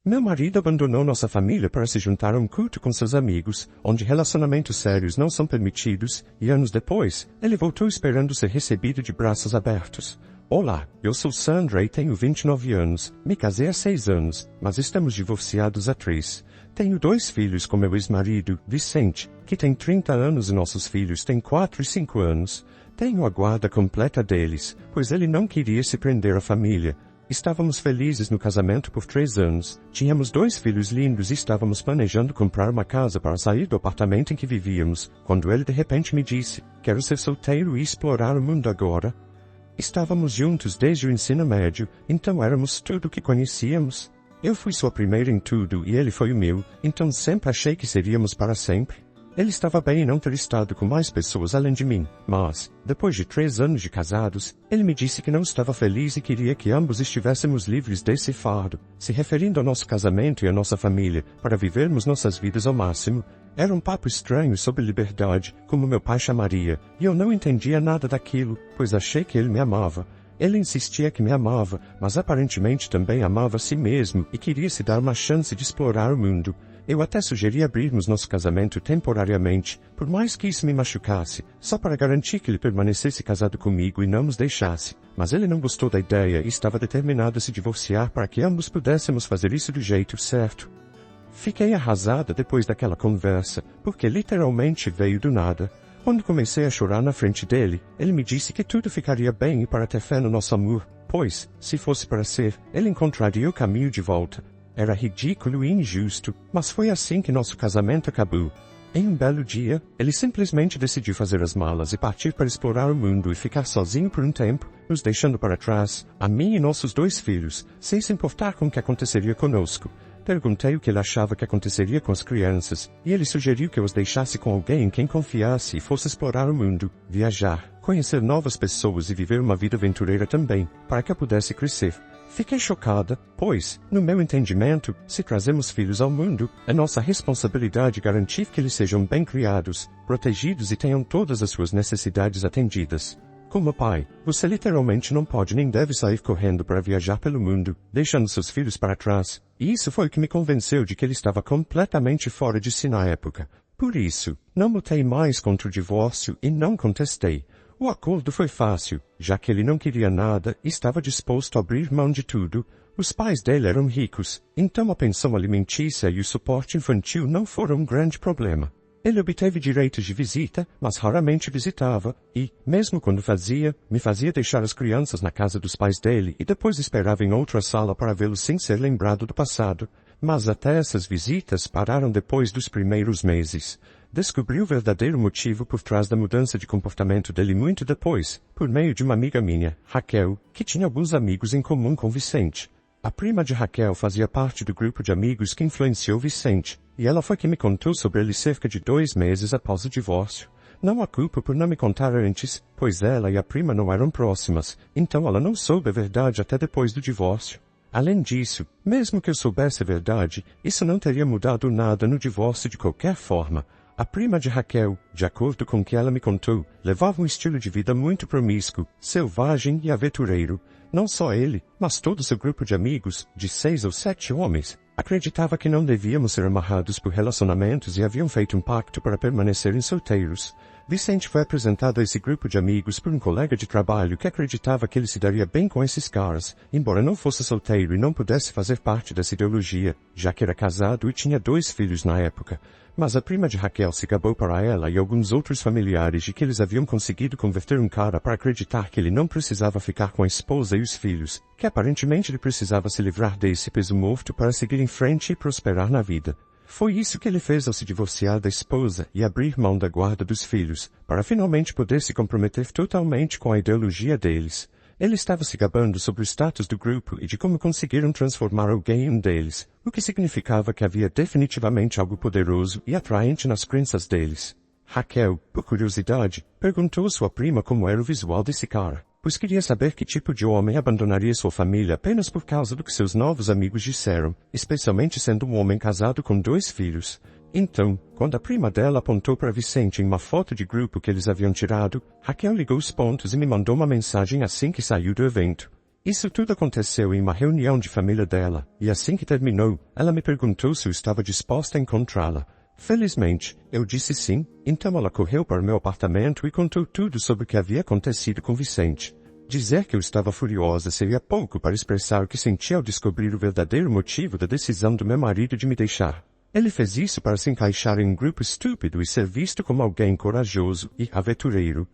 Meu marido abandonou nossa família para se juntar a um culto com seus amigos, onde relacionamentos sérios não são permitidos, e anos depois, ele voltou esperando ser recebido de braços abertos. Olá, eu sou Sandra e tenho 29 anos, me casei há 6 anos, mas estamos divorciados há 3. Tenho 2 filhos com meu ex-marido, Vicente, que tem 30 anos e nossos filhos têm 4 e 5 anos. Tenho a guarda completa deles, pois ele não queria se prender à família. Estávamos felizes no casamento por 3 anos, tínhamos 2 filhos lindos e estávamos planejando comprar uma casa para sair do apartamento em que vivíamos, quando ele de repente me disse, quero ser solteiro e explorar o mundo agora. Estávamos juntos desde o ensino médio, então éramos tudo o que conhecíamos. Eu fui sua primeira em tudo e ele foi o meu, então sempre achei que seríamos para sempre. Ele estava bem em não ter estado com mais pessoas além de mim, mas, depois de 3 anos de casados, ele me disse que não estava feliz e queria que ambos estivéssemos livres desse fardo, se referindo ao nosso casamento e à nossa família, para vivermos nossas vidas ao máximo. Era um papo estranho sobre liberdade, como meu pai chamaria, e eu não entendia nada daquilo, pois achei que ele me amava. Ele insistia que me amava, mas aparentemente também amava a si mesmo e queria se dar uma chance de explorar o mundo. Eu até sugeri abrirmos nosso casamento temporariamente, por mais que isso me machucasse, só para garantir que ele permanecesse casado comigo e não nos deixasse. Mas ele não gostou da ideia e estava determinado a se divorciar para que ambos pudéssemos fazer isso do jeito certo. Fiquei arrasada depois daquela conversa, porque literalmente veio do nada. Quando comecei a chorar na frente dele, ele me disse que tudo ficaria bem e para ter fé no nosso amor, pois, se fosse para ser, ele encontraria o caminho de volta. Era ridículo e injusto, mas foi assim que nosso casamento acabou. Em um belo dia, ele simplesmente decidiu fazer as malas e partir para explorar o mundo e ficar sozinho por um tempo, nos deixando para trás, a mim e nossos 2 filhos, sem se importar com o que aconteceria conosco. Perguntei o que ele achava que aconteceria com as crianças, e ele sugeriu que eu os deixasse com alguém em quem confiasse e fosse explorar o mundo, viajar, conhecer novas pessoas e viver uma vida aventureira também, para que eu pudesse crescer. Fiquei chocada, pois, no meu entendimento, se trazemos filhos ao mundo, é nossa responsabilidade garantir que eles sejam bem criados, protegidos e tenham todas as suas necessidades atendidas. Como pai, você literalmente não pode nem deve sair correndo para viajar pelo mundo, deixando seus filhos para trás, e isso foi o que me convenceu de que ele estava completamente fora de si na época. Por isso, não lutei mais contra o divórcio e não contestei. O acordo foi fácil, já que ele não queria nada e estava disposto a abrir mão de tudo. Os pais dele eram ricos, então a pensão alimentícia e o suporte infantil não foram um grande problema. Ele obteve direitos de visita, mas raramente visitava, e, mesmo quando fazia, me fazia deixar as crianças na casa dos pais dele e depois esperava em outra sala para vê-los sem ser lembrado do passado. Mas até essas visitas pararam depois dos primeiros meses. Descobri o verdadeiro motivo por trás da mudança de comportamento dele muito depois, por meio de uma amiga minha, Raquel, que tinha alguns amigos em comum com Vicente. A prima de Raquel fazia parte do grupo de amigos que influenciou Vicente, e ela foi quem me contou sobre ele cerca de 2 meses após o divórcio. Não a culpo por não me contar antes, pois ela e a prima não eram próximas, então ela não soube a verdade até depois do divórcio. Além disso, mesmo que eu soubesse a verdade, isso não teria mudado nada no divórcio de qualquer forma. A prima de Raquel, de acordo com o que ela me contou, levava um estilo de vida muito promíscuo, selvagem e aventureiro. Não só ele, mas todo seu grupo de amigos, de 6 ou 7 homens, acreditava que não devíamos ser amarrados por relacionamentos e haviam feito um pacto para permanecerem solteiros. Vicente foi apresentado a esse grupo de amigos por um colega de trabalho que acreditava que ele se daria bem com esses caras, embora não fosse solteiro e não pudesse fazer parte dessa ideologia, já que era casado e tinha 2 filhos na época. Mas a prima de Raquel se gabou para ela e alguns outros familiares de que eles haviam conseguido converter um cara para acreditar que ele não precisava ficar com a esposa e os filhos, que aparentemente ele precisava se livrar desse peso morto para seguir em frente e prosperar na vida. Foi isso que ele fez ao se divorciar da esposa e abrir mão da guarda dos filhos, para finalmente poder se comprometer totalmente com a ideologia deles. Ele estava se gabando sobre o status do grupo e de como conseguiram transformar alguém em um deles, o que significava que havia definitivamente algo poderoso e atraente nas crenças deles. Raquel, por curiosidade, perguntou à sua prima como era o visual desse cara, pois queria saber que tipo de homem abandonaria sua família apenas por causa do que seus novos amigos disseram, especialmente sendo um homem casado com 2 filhos. Então, quando a prima dela apontou para Vicente em uma foto de grupo que eles haviam tirado, Raquel ligou os pontos e me mandou uma mensagem assim que saiu do evento. Isso tudo aconteceu em uma reunião de família dela, e assim que terminou, ela me perguntou se eu estava disposta a encontrá-la. Felizmente, eu disse sim, então ela correu para o meu apartamento e contou tudo sobre o que havia acontecido com Vicente. Dizer que eu estava furiosa seria pouco para expressar o que sentia ao descobrir o verdadeiro motivo da decisão do meu marido de me deixar. Ele fez isso para se encaixar em um grupo estúpido e ser visto como alguém corajoso e aventureiro.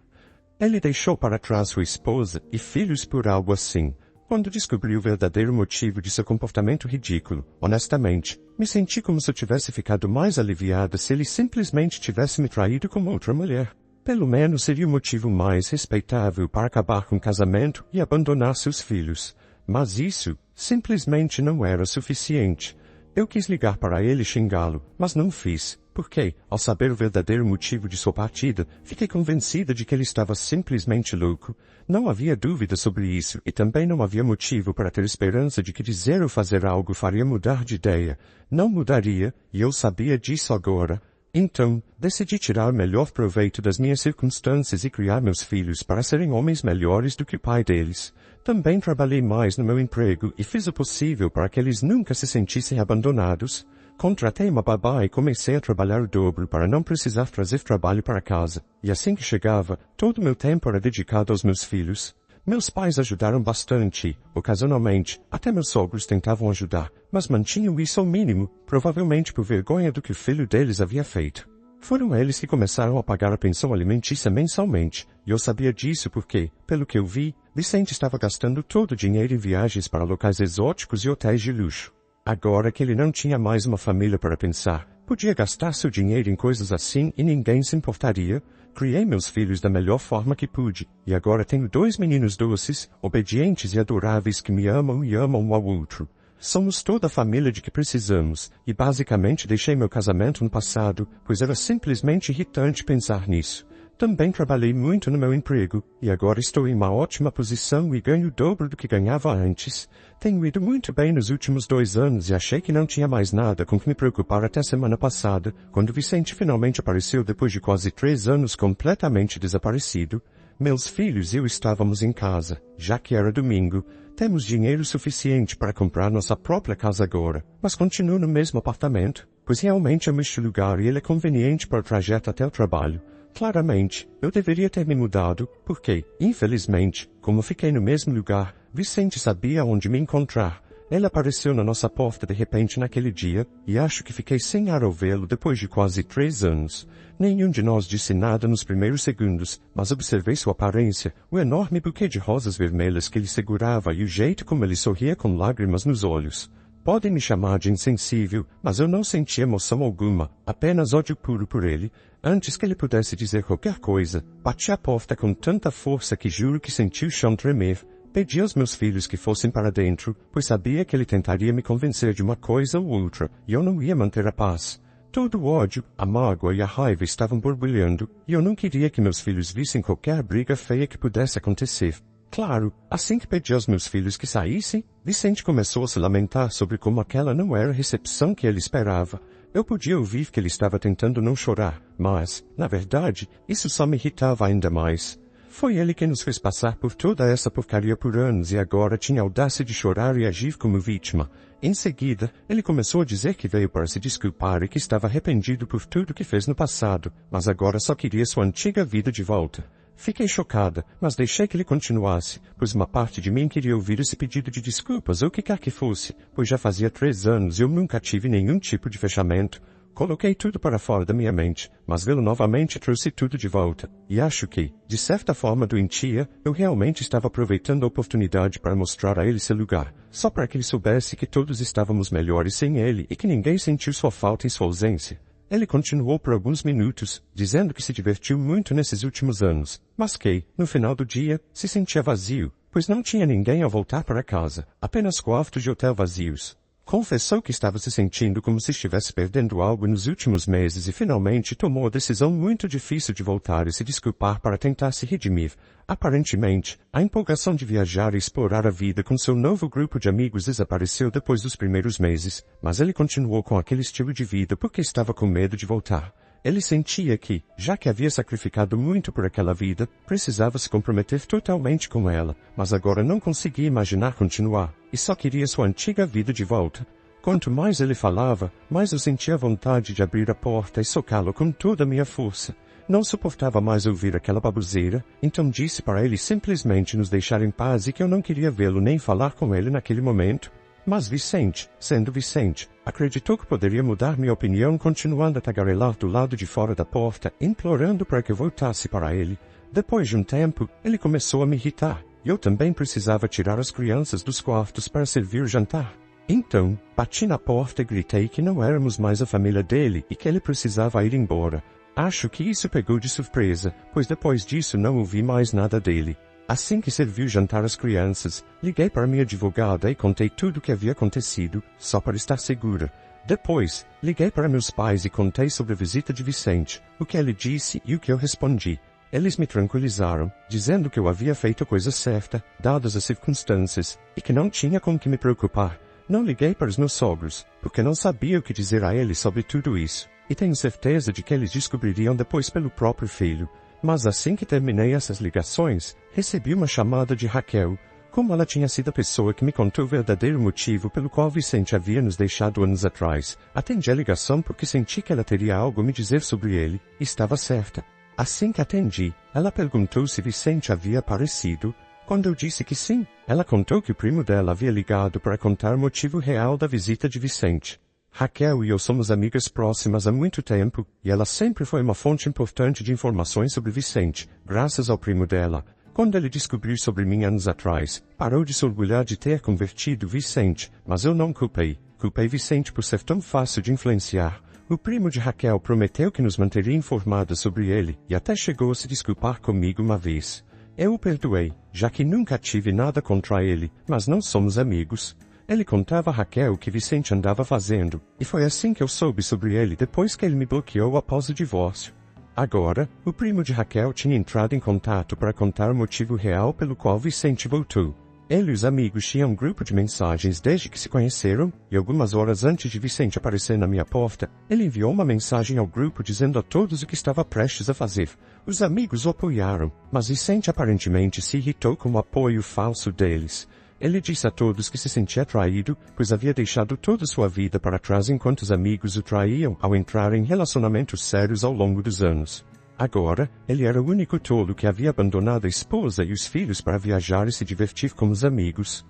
Ele deixou para trás sua esposa e filhos por algo assim. Quando descobri o verdadeiro motivo de seu comportamento ridículo, honestamente, me senti como se eu tivesse ficado mais aliviada se ele simplesmente tivesse me traído com outra mulher. Pelo menos seria o motivo mais respeitável para acabar com o casamento e abandonar seus filhos. Mas isso simplesmente não era suficiente. Eu quis ligar para ele e xingá-lo, mas não fiz, porque, ao saber o verdadeiro motivo de sua partida, fiquei convencida de que ele estava simplesmente louco. Não havia dúvida sobre isso, e também não havia motivo para ter esperança de que dizer ou fazer algo faria mudar de ideia. Não mudaria, e eu sabia disso agora. Então, decidi tirar o melhor proveito das minhas circunstâncias e criar meus filhos para serem homens melhores do que o pai deles. Também trabalhei mais no meu emprego e fiz o possível para que eles nunca se sentissem abandonados. Contratei uma babá e comecei a trabalhar o dobro para não precisar trazer trabalho para casa. E assim que chegava, todo o meu tempo era dedicado aos meus filhos. Meus pais ajudaram bastante, ocasionalmente, até meus sogros tentavam ajudar, mas mantinham isso ao mínimo, provavelmente por vergonha do que o filho deles havia feito. Foram eles que começaram a pagar a pensão alimentícia mensalmente, e eu sabia disso porque, pelo que eu vi, Vicente estava gastando todo o dinheiro em viagens para locais exóticos e hotéis de luxo. Agora que ele não tinha mais uma família para pensar, podia gastar seu dinheiro em coisas assim e ninguém se importaria. Criei meus filhos da melhor forma que pude, e agora tenho 2 meninos doces, obedientes e adoráveis que me amam e amam um ao outro. Somos toda a família de que precisamos, e basicamente deixei meu casamento no passado, pois era simplesmente irritante pensar nisso. Também trabalhei muito no meu emprego, e agora estou em uma ótima posição e ganho o dobro do que ganhava antes. Tenho ido muito bem nos últimos 2 anos e achei que não tinha mais nada com que me preocupar até semana passada, quando Vicente finalmente apareceu depois de quase 3 anos completamente desaparecido. Meus filhos e eu estávamos em casa, já que era domingo. Temos dinheiro suficiente para comprar nossa própria casa agora, mas continuo no mesmo apartamento, pois realmente amo este lugar e ele é conveniente para o trajeto até o trabalho. Claramente, eu deveria ter me mudado, porque, infelizmente, como fiquei no mesmo lugar, Vicente sabia onde me encontrar. Ele apareceu na nossa porta de repente naquele dia, e acho que fiquei sem ar ao vê-lo depois de quase 3 anos. Nenhum de nós disse nada nos primeiros segundos, mas observei sua aparência, o enorme buquê de rosas vermelhas que ele segurava e o jeito como ele sorria com lágrimas nos olhos. Podem me chamar de insensível, mas eu não senti emoção alguma, apenas ódio puro por ele. Antes que ele pudesse dizer qualquer coisa, bati a porta com tanta força que juro que senti o chão tremer. Pedi aos meus filhos que fossem para dentro, pois sabia que ele tentaria me convencer de uma coisa ou outra, e eu não ia manter a paz. Todo o ódio, a mágoa e a raiva estavam borbulhando, e eu não queria que meus filhos vissem qualquer briga feia que pudesse acontecer. Claro, assim que pedi aos meus filhos que saíssem, Vicente começou a se lamentar sobre como aquela não era a recepção que ele esperava. Eu podia ouvir que ele estava tentando não chorar, mas, na verdade, isso só me irritava ainda mais. Foi ele quem nos fez passar por toda essa porcaria por anos e agora tinha a audácia de chorar e agir como vítima. Em seguida, ele começou a dizer que veio para se desculpar e que estava arrependido por tudo que fez no passado, mas agora só queria sua antiga vida de volta. Fiquei chocada, mas deixei que ele continuasse, pois uma parte de mim queria ouvir esse pedido de desculpas ou o que quer que fosse, pois já fazia 3 anos e eu nunca tive nenhum tipo de fechamento. Coloquei tudo para fora da minha mente, mas vê-lo novamente trouxe tudo de volta, e acho que, de certa forma doentia, eu realmente estava aproveitando a oportunidade para mostrar a ele seu lugar, só para que ele soubesse que todos estávamos melhores sem ele e que ninguém sentiu sua falta em sua ausência. Ele continuou por alguns minutos, dizendo que se divertiu muito nesses últimos anos, mas que, no final do dia, se sentia vazio, pois não tinha ninguém ao voltar para casa, apenas quartos de hotel vazios. Confessou que estava se sentindo como se estivesse perdendo algo nos últimos meses e finalmente tomou a decisão muito difícil de voltar e se desculpar para tentar se redimir. Aparentemente, a empolgação de viajar e explorar a vida com seu novo grupo de amigos desapareceu depois dos primeiros meses, mas ele continuou com aquele estilo de vida porque estava com medo de voltar. Ele sentia que, já que havia sacrificado muito por aquela vida, precisava se comprometer totalmente com ela, mas agora não conseguia imaginar continuar, e só queria sua antiga vida de volta. Quanto mais ele falava, mais eu sentia vontade de abrir a porta e socá-lo com toda a minha força. Não suportava mais ouvir aquela baboseira, então disse para ele simplesmente nos deixar em paz e que eu não queria vê-lo nem falar com ele naquele momento. Mas Vicente, sendo Vicente, acreditou que poderia mudar minha opinião continuando a tagarelar do lado de fora da porta, implorando para que eu voltasse para ele. Depois de um tempo, ele começou a me irritar, e eu também precisava tirar as crianças dos quartos para servir o jantar. Então, bati na porta e gritei que não éramos mais a família dele e que ele precisava ir embora. Acho que isso pegou de surpresa, pois depois disso não ouvi mais nada dele. Assim que serviu jantar às crianças, liguei para minha advogada e contei tudo o que havia acontecido, só para estar segura. Depois, liguei para meus pais e contei sobre a visita de Vicente, o que ele disse e o que eu respondi. Eles me tranquilizaram, dizendo que eu havia feito a coisa certa, dadas as circunstâncias, e que não tinha com que me preocupar. Não liguei para os meus sogros, porque não sabia o que dizer a eles sobre tudo isso, e tenho certeza de que eles descobririam depois pelo próprio filho. Mas assim que terminei essas ligações, recebi uma chamada de Raquel. Como ela tinha sido a pessoa que me contou o verdadeiro motivo pelo qual Vicente havia nos deixado anos atrás, atendi a ligação porque senti que ela teria algo a me dizer sobre ele, e estava certa. Assim que atendi, ela perguntou se Vicente havia aparecido. Quando eu disse que sim, ela contou que o primo dela havia ligado para contar o motivo real da visita de Vicente. Raquel e eu somos amigas próximas há muito tempo, e ela sempre foi uma fonte importante de informações sobre Vicente, graças ao primo dela. Quando ele descobriu sobre mim anos atrás, parou de se orgulhar de ter convertido Vicente, mas eu não culpei. Culpei Vicente por ser tão fácil de influenciar. O primo de Raquel prometeu que nos manteria informados sobre ele, e até chegou a se desculpar comigo uma vez. Eu o perdoei, já que nunca tive nada contra ele, mas não somos amigos. Ele contava a Raquel o que Vicente andava fazendo, e foi assim que eu soube sobre ele depois que ele me bloqueou após o divórcio. Agora, o primo de Raquel tinha entrado em contato para contar o motivo real pelo qual Vicente voltou. Ele e os amigos tinham um grupo de mensagens desde que se conheceram, e algumas horas antes de Vicente aparecer na minha porta, ele enviou uma mensagem ao grupo dizendo a todos o que estava prestes a fazer. Os amigos o apoiaram, mas Vicente aparentemente se irritou com o apoio falso deles. Ele disse a todos que se sentia traído, pois havia deixado toda sua vida para trás enquanto os amigos o traíam ao entrar em relacionamentos sérios ao longo dos anos. Agora, ele era o único tolo que havia abandonado a esposa e os filhos para viajar e se divertir com os amigos.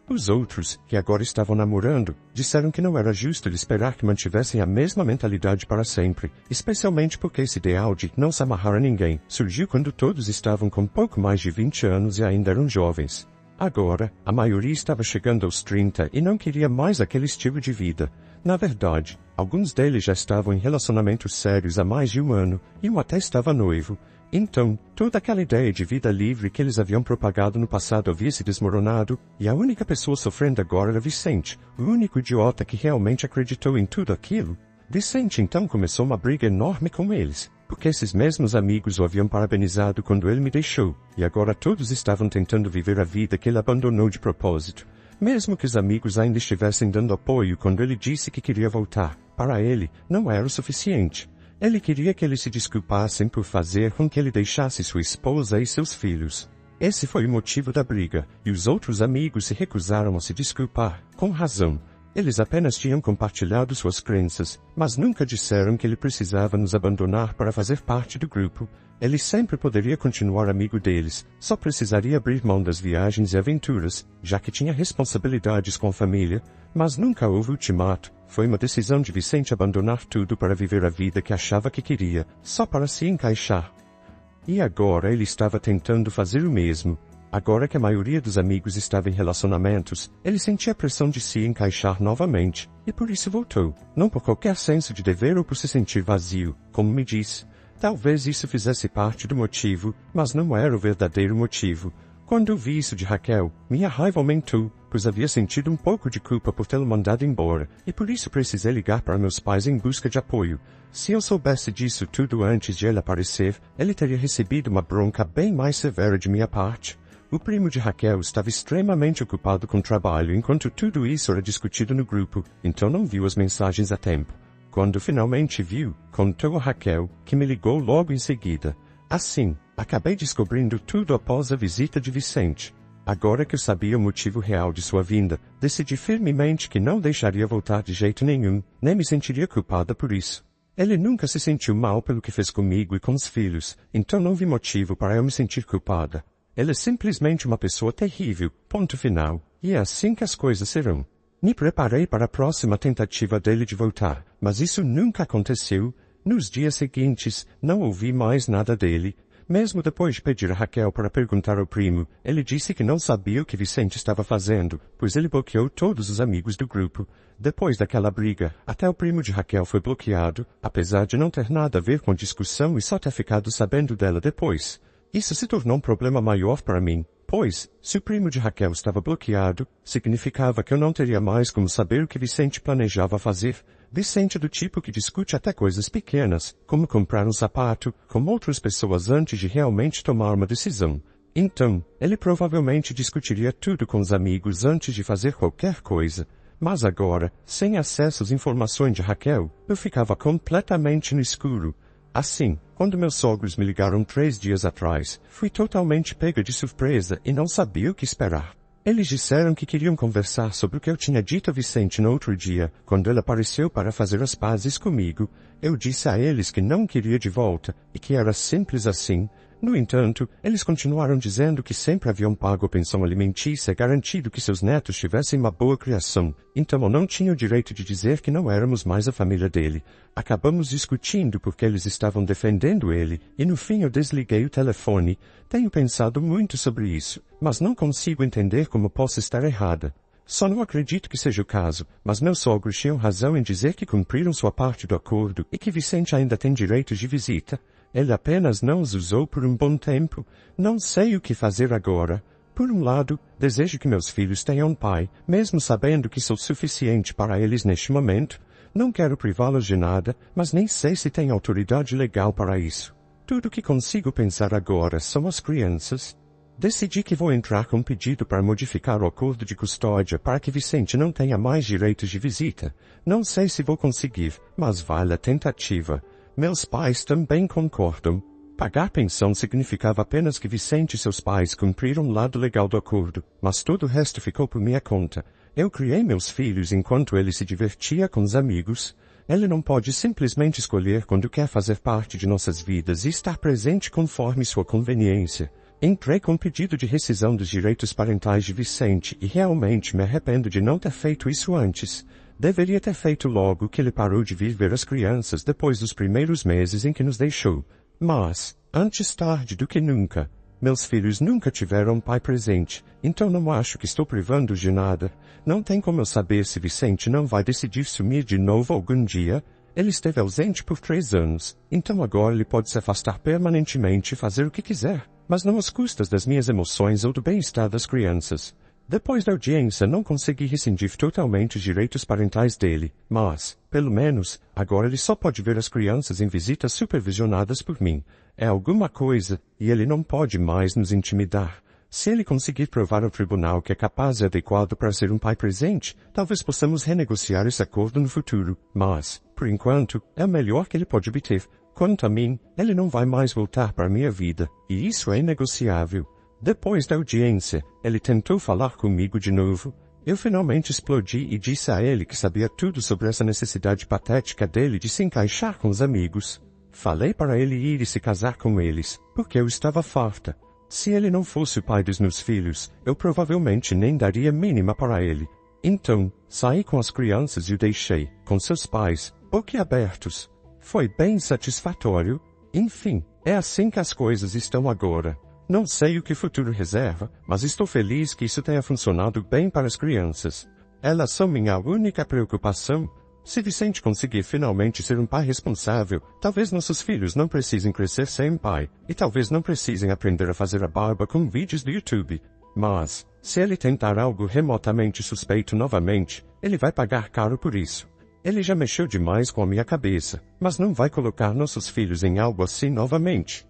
Os outros, que agora estavam namorando, disseram que não era justo de esperar que mantivessem a mesma mentalidade para sempre, especialmente porque esse ideal de não se amarrar a ninguém surgiu quando todos estavam com pouco mais de 20 anos e ainda eram jovens. Agora, a maioria estava chegando aos 30 e não queria mais aquele estilo de vida. Na verdade, alguns deles já estavam em relacionamentos sérios há mais de um ano, e um até estava noivo. Então, toda aquela ideia de vida livre que eles haviam propagado no passado havia se desmoronado, e a única pessoa sofrendo agora era Vicente, o único idiota que realmente acreditou em tudo aquilo. Vicente então começou uma briga enorme com eles, porque esses mesmos amigos o haviam parabenizado quando ele me deixou, e agora todos estavam tentando viver a vida que ele abandonou de propósito. Mesmo que os amigos ainda estivessem dando apoio quando ele disse que queria voltar, para ele, não era o suficiente. Ele queria que eles se desculpassem por fazer com que ele deixasse sua esposa e seus filhos. Esse foi o motivo da briga, e os outros amigos se recusaram a se desculpar, com razão. Eles apenas tinham compartilhado suas crenças, mas nunca disseram que ele precisava nos abandonar para fazer parte do grupo. Ele sempre poderia continuar amigo deles, só precisaria abrir mão das viagens e aventuras, já que tinha responsabilidades com a família, mas nunca houve ultimato. Foi uma decisão de Vicente abandonar tudo para viver a vida que achava que queria, só para se encaixar. E agora ele estava tentando fazer o mesmo. Agora que a maioria dos amigos estava em relacionamentos, ele sentia a pressão de se encaixar novamente, e por isso voltou, não por qualquer senso de dever ou por se sentir vazio, como me disse. Talvez isso fizesse parte do motivo, mas não era o verdadeiro motivo. Quando vi isso de Raquel, minha raiva aumentou, pois havia sentido um pouco de culpa por tê-lo mandado embora, e por isso precisei ligar para meus pais em busca de apoio. Se eu soubesse disso tudo antes de ele aparecer, ele teria recebido uma bronca bem mais severa de minha parte. O primo de Raquel estava extremamente ocupado com trabalho enquanto tudo isso era discutido no grupo, então não viu as mensagens a tempo. Quando finalmente viu, contou a Raquel, que me ligou logo em seguida. Assim, acabei descobrindo tudo após a visita de Vicente. Agora que eu sabia o motivo real de sua vinda, decidi firmemente que não deixaria voltar de jeito nenhum, nem me sentiria culpada por isso. Ele nunca se sentiu mal pelo que fez comigo e com os filhos, então não vi motivo para eu me sentir culpada. Ele é simplesmente uma pessoa terrível, ponto final, e é assim que as coisas serão. Me preparei para a próxima tentativa dele de voltar, mas isso nunca aconteceu. Nos dias seguintes, não ouvi mais nada dele. Mesmo depois de pedir a Raquel para perguntar ao primo, ele disse que não sabia o que Vicente estava fazendo, pois ele bloqueou todos os amigos do grupo. Depois daquela briga, até o primo de Raquel foi bloqueado, apesar de não ter nada a ver com a discussão e só ter ficado sabendo dela depois. Isso se tornou um problema maior para mim, pois, se o primo de Raquel estava bloqueado, significava que eu não teria mais como saber o que Vicente planejava fazer. Vicente é do tipo que discute até coisas pequenas, como comprar um sapato, com outras pessoas antes de realmente tomar uma decisão. Então, ele provavelmente discutiria tudo com os amigos antes de fazer qualquer coisa. Mas agora, sem acesso às informações de Raquel, eu ficava completamente no escuro. Assim, quando meus sogros me ligaram 3 dias atrás, fui totalmente pega de surpresa e não sabia o que esperar. Eles disseram que queriam conversar sobre o que eu tinha dito a Vicente no outro dia, quando ele apareceu para fazer as pazes comigo. Eu disse a eles que não queria de volta, e que era simples assim. No entanto, eles continuaram dizendo que sempre haviam pago a pensão alimentícia e garantido que seus netos tivessem uma boa criação, então eu não tinha o direito de dizer que não éramos mais a família dele. Acabamos discutindo porque eles estavam defendendo ele, e no fim eu desliguei o telefone. Tenho pensado muito sobre isso, mas não consigo entender como posso estar errada. Só não acredito que seja o caso, mas meus sogros tinham razão em dizer que cumpriram sua parte do acordo e que Vicente ainda tem direitos de visita. Ele apenas não os usou por um bom tempo. Não sei o que fazer agora. Por um lado, desejo que meus filhos tenham um pai, mesmo sabendo que sou suficiente para eles neste momento. Não quero privá-los de nada, mas nem sei se tenho autoridade legal para isso. Tudo o que consigo pensar agora são as crianças. Decidi que vou entrar com um pedido para modificar o acordo de custódia para que Vicente não tenha mais direitos de visita. Não sei se vou conseguir, mas vale a tentativa. Meus pais também concordam. Pagar pensão significava apenas que Vicente e seus pais cumpriram o lado legal do acordo, mas todo o resto ficou por minha conta. Eu criei meus filhos enquanto ele se divertia com os amigos. Ele não pode simplesmente escolher quando quer fazer parte de nossas vidas e estar presente conforme sua conveniência. Entrei com um pedido de rescisão dos direitos parentais de Vicente e realmente me arrependo de não ter feito isso antes. Deveria ter feito logo que ele parou de vir ver as crianças depois dos primeiros meses em que nos deixou. Mas, antes tarde do que nunca. Meus filhos nunca tiveram um pai presente, então não acho que estou privando-os de nada. Não tem como eu saber se Vicente não vai decidir sumir de novo algum dia. Ele esteve ausente por 3 anos, então agora ele pode se afastar permanentemente e fazer o que quiser, mas não às custas das minhas emoções ou do bem-estar das crianças. Depois da audiência, não consegui rescindir totalmente os direitos parentais dele, mas, pelo menos, agora ele só pode ver as crianças em visitas supervisionadas por mim. É alguma coisa, e ele não pode mais nos intimidar. Se ele conseguir provar ao tribunal que é capaz e adequado para ser um pai presente, talvez possamos renegociar esse acordo no futuro, mas, por enquanto, é o melhor que ele pode obter. Quanto a mim, ele não vai mais voltar para a minha vida, e isso é inegociável. Depois da audiência, ele tentou falar comigo de novo. Eu finalmente explodi e disse a ele que sabia tudo sobre essa necessidade patética dele de se encaixar com os amigos. Falei para ele ir e se casar com eles, porque eu estava farta. Se ele não fosse o pai dos meus filhos, eu provavelmente nem daria mínima para ele. Então, saí com as crianças e o deixei, com seus pais, boquiabertos. Foi bem satisfatório. Enfim, é assim que as coisas estão agora. Não sei o que o futuro reserva, mas estou feliz que isso tenha funcionado bem para as crianças. Elas são minha única preocupação. Se Vicente conseguir finalmente ser um pai responsável, talvez nossos filhos não precisem crescer sem pai, e talvez não precisem aprender a fazer a barba com vídeos do YouTube. Mas, se ele tentar algo remotamente suspeito novamente, ele vai pagar caro por isso. Ele já mexeu demais com a minha cabeça, mas não vai colocar nossos filhos em algo assim novamente.